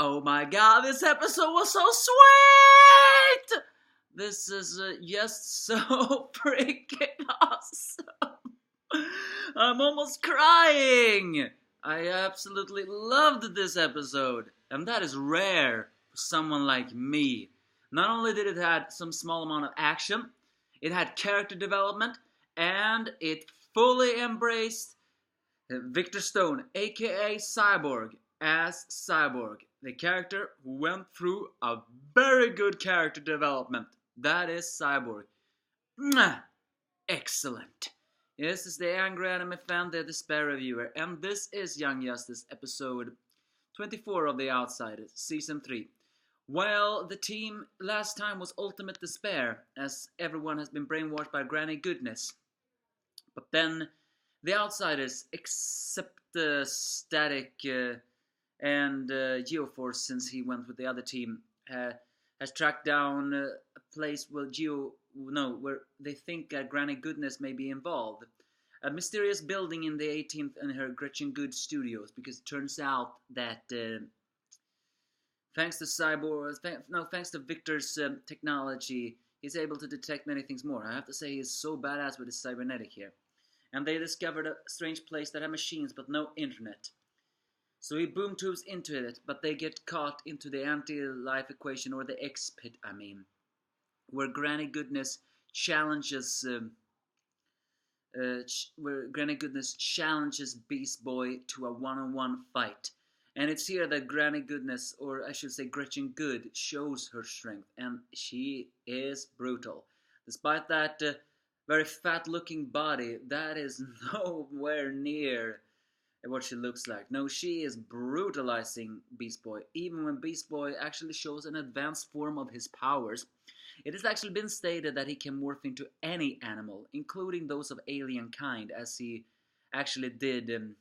Oh my god, this episode was so sweet! This is just so freaking awesome. I'm almost crying. I absolutely loved this episode. And that is rare for someone like me. Not only did it have some small amount of action, it had character development, and it fully embraced Victor Stone, aka Cyborg, as Cyborg, the character who went through a very good character development. That is Cyborg. Mwah! Excellent. This is the Angry Anime Fan, the Despair Reviewer, and this is Young Justice episode 24 of The Outsiders, season 3. Well, the team last time was Ultimate Despair, as everyone has been brainwashed by Granny Goodness. But then the Outsiders, except Static and Geoforce, since he went with the other team, has tracked down a place where they think Granny Goodness may be involved. A mysterious building in the 18th and her Gretchen Good Studios, because it turns out that thanks to Victor's technology, he's able to detect many things more. I have to say, he's so badass with his cybernetic here. And they discovered a strange place that had machines but no internet. So he boom tubes into it, but they get caught into the anti-life equation, or the X-pit, where Granny Goodness challenges Beast Boy to a one-on-one fight. And it's here that Granny Goodness, or I should say Gretchen Good, shows her strength, and she is brutal. Despite that very fat-looking body, that is nowhere near what she looks like. No, she is brutalizing Beast Boy, even when Beast Boy actually shows an advanced form of his powers. It has actually been stated that he can morph into any animal, including those of alien kind, as he actually did in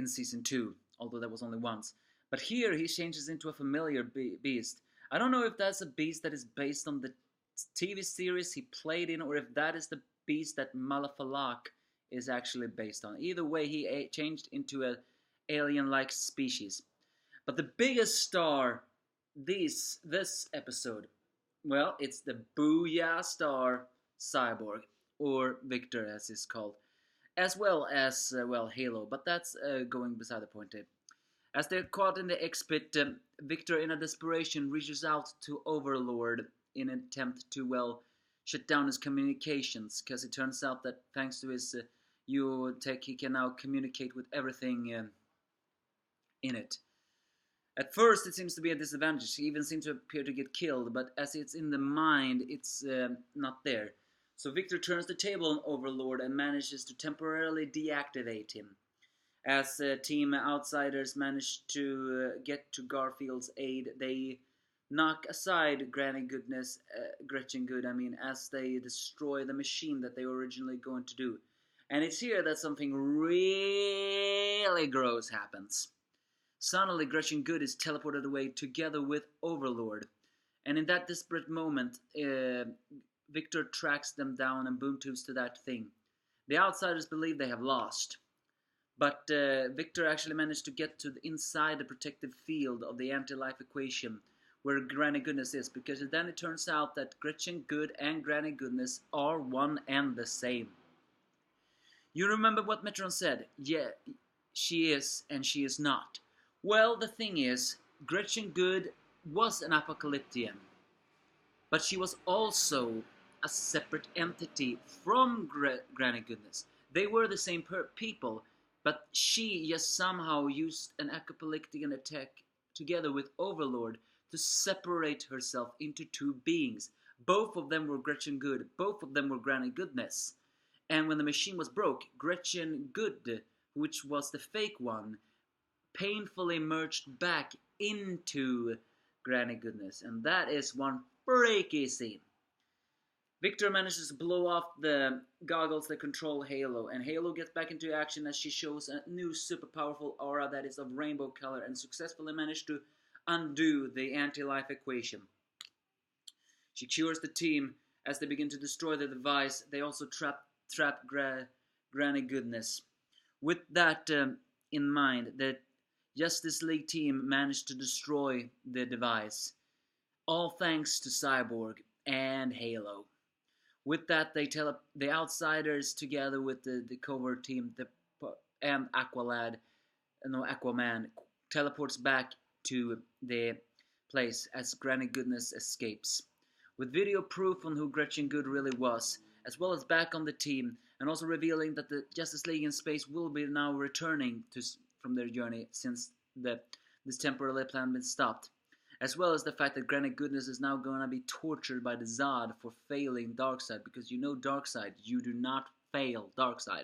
season 2, although that was only once. But here he changes into a familiar beast. I don't know if that's a beast that is based on the TV series he played in, or if that is the beast that Malafalak is actually based on. Either way, he changed into an alien-like species. But the biggest star this episode, well, it's the Booyah Star Cyborg, or Victor as he's called, as well as Halo, but that's going beside the point. As they're caught in the X-pit, Victor, in a desperation, reaches out to Overlord in an attempt to shut down his communications, because it turns out that thanks to his tech, he can now communicate with everything in it. At first, it seems to be a disadvantage. He even seems to appear to get killed, but as it's in the mind, it's not there. So Victor turns the table on Overlord and manages to temporarily deactivate him. As Team Outsiders manage to get to Garfield's aid, they knock aside Gretchen Good, as they destroy the machine that they were originally going to do. And it's here that something really gross happens. Suddenly, Gretchen Good is teleported away together with Overlord. And in that desperate moment, Victor tracks them down and boom tubes to that thing. The Outsiders believe they have lost. But Victor actually managed to get to inside the protective field of the anti-life equation, where Granny Goodness is, because then it turns out that Gretchen Good and Granny Goodness are one and the same. You remember what Metron said? Yeah, she is and she is not. Well, the thing is, Gretchen Good was an Apocalyptian, but she was also a separate entity from Granny Goodness. They were the same people, but she just somehow used an Apocalyptian attack together with Overlord to separate herself into two beings. Both of them were Gretchen Good, both of them were Granny Goodness. And when the machine was broke, Gretchen Good, which was the fake one, painfully merged back into Granny Goodness. And that is one freaky scene. Victor manages to blow off the goggles that control Halo, and Halo gets back into action as she shows a new super powerful aura that is of rainbow color and successfully managed to undo the anti-life equation. She cures the team. As they begin to destroy the device, they also trap Granny Goodness. With that in mind, that Justice League team managed to destroy the device, all thanks to Cyborg and Halo. With that, they tell the Outsiders together with the covert team and Aquaman teleports back to the place as Granny Goodness escapes. With video proof on who Gretchen Good really was, as well as back on the team, and also revealing that the Justice League in space will be now returning from their journey since this temporary plan been stopped. As well as the fact that Granny Goodness is now going to be tortured by the Zod for failing Darkseid, because you know Darkseid, you do not fail Darkseid.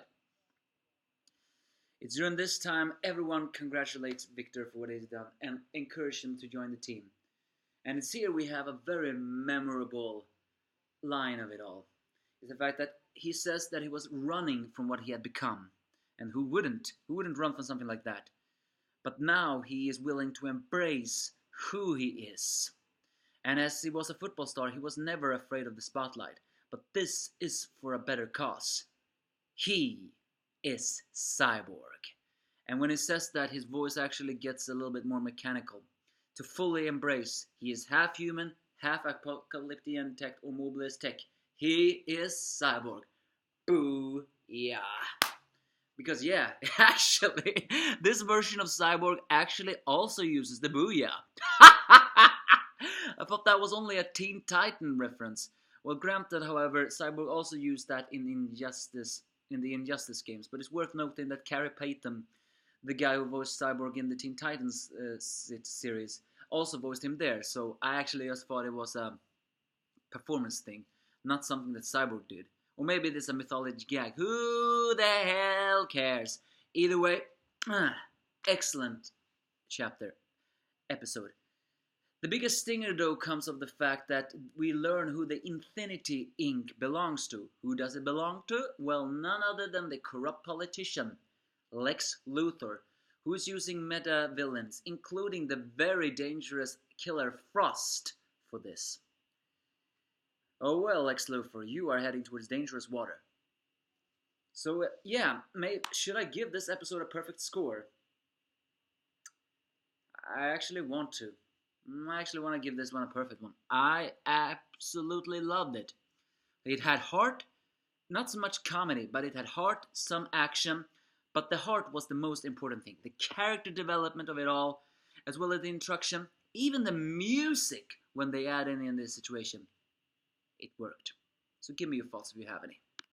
It's during this time everyone congratulates Victor for what he's done and encourages him to join the team. And it's here we have a very memorable line of it all. It's the fact that he says that he was running from what he had become. And who wouldn't? Who wouldn't run from something like that? But now he is willing to embrace who he is. And as he was a football star, he was never afraid of the spotlight. But this is for a better cause. He is Cyborg. And when he says that, his voice actually gets a little bit more mechanical. To fully embrace, he is half human, half apocalyptic tech or mobilist tech. He is Cyborg. Boo, yeah. Because yeah, actually, this version of Cyborg actually also uses the booyah. I thought that was only a Teen Titan reference. Well, granted, however, Cyborg also used that in the Injustice games. But it's worth noting that Carrie Payton, the guy who voiced Cyborg in the Teen Titans series, also voiced him there. So I actually just thought it was a performance thing, not something that Cyborg did. Or maybe it is a mythology gag. Who the hell cares? Either way, excellent episode. The biggest stinger though comes of the fact that we learn who the Infinity Inc. belongs to. Who does it belong to? Well, none other than the corrupt politician, Lex Luthor, who is using meta villains, including the very dangerous Killer Frost, for this. Oh well, Lex Luthor, you are heading towards dangerous water. So yeah, should I give this episode a perfect score? I actually want to. I actually want to give this one a perfect one. I absolutely loved it. It had heart, not so much comedy, but it had heart, some action, but the heart was the most important thing. The character development of it all, as well as the introduction, even the music when they add in this situation. It worked. So give me your thoughts if you have any.